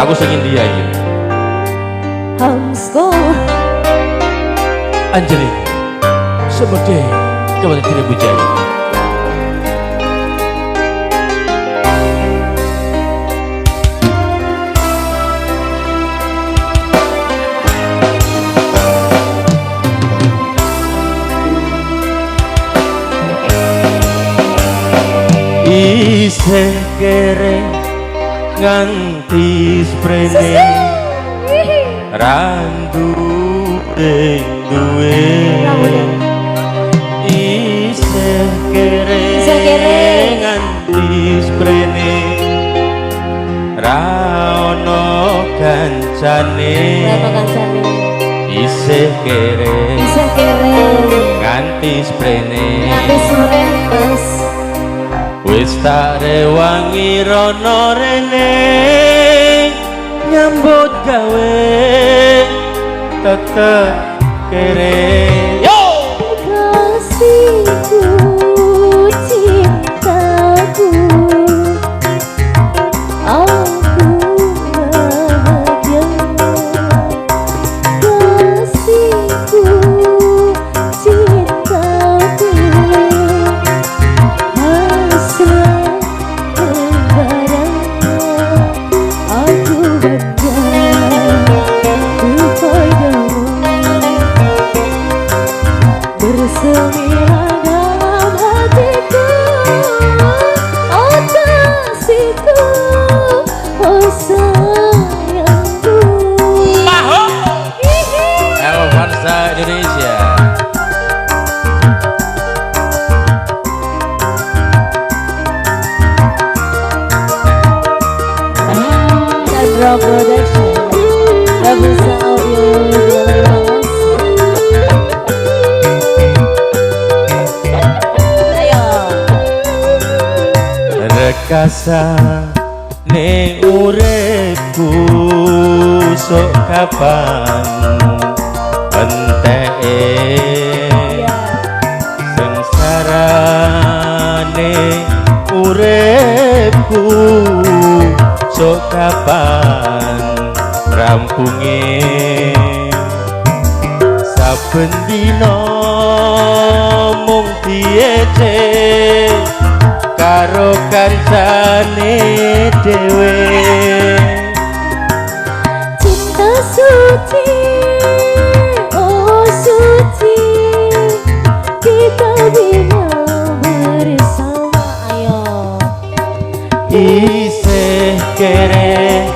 Aku sing India iki. Hamsko Anjali semede kembali tidak bujaya. Isih kere nganti sprene randu duwe isih kere nganti sprene ra ono kancane isih kere nganti sprene wis tak rewangi rono rene nyambut gawe tetep kere yo kasihku cintaku aku bahagia kasihku cintaku hasrat kembara aku bangga kepadamu bersemilah dalam hatiku oh kasihku oh sayangku Maho Halo bangsa Indonesia Chandra Production Rabusa Audio Dewas ayo rekasa ne uripku sok kapan enteke sengsarane uripku sok kapan rampunge saben dina mung diece karo kancane dhewe cinta suci oh suci kita bina bersama ayo isih kere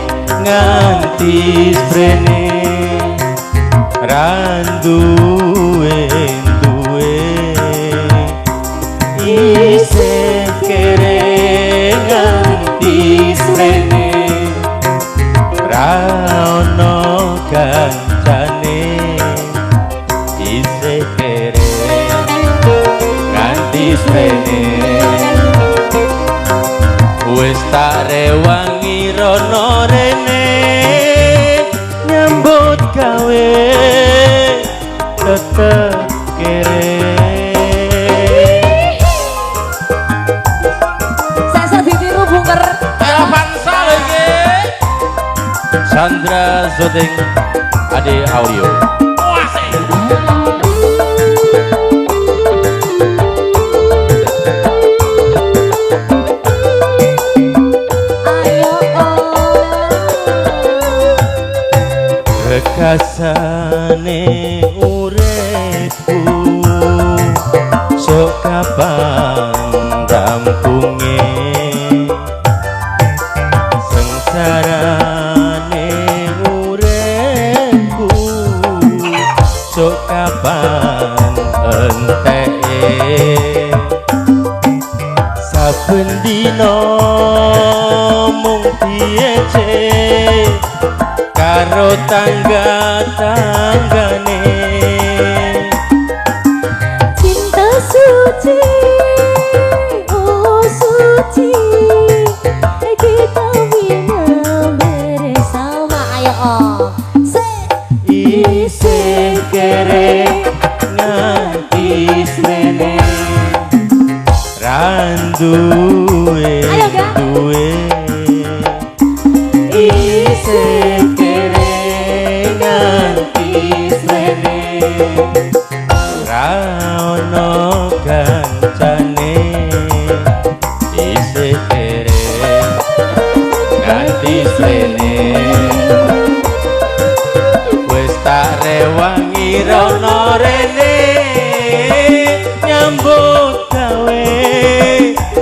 nganti sprene randuwe isih kere nganti sprene ra ono kancane isih kere nganti sprene wis tak rewangi rono rene nyambut gawe tetep kere saya ditiru bunker Elvansa lagi Sandra Zoting Ade Audio rekasane uripku sok kapan rampunge sengsarane uripku sok kapan enteke saben dina mung diece karo tangga-tanggane cinta suci oh suci kita bina bersama ayo oh isih kere nganti sprene randuwe duwe isih kere nganti srene ora ono kancane isih kere nganti srene wis tak rewangi rono rene nyambut gawe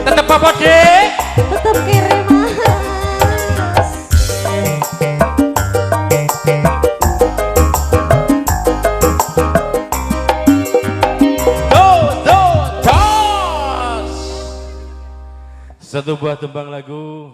tetep apa Dik? Tetep kere mas. Satu buah tembang lagu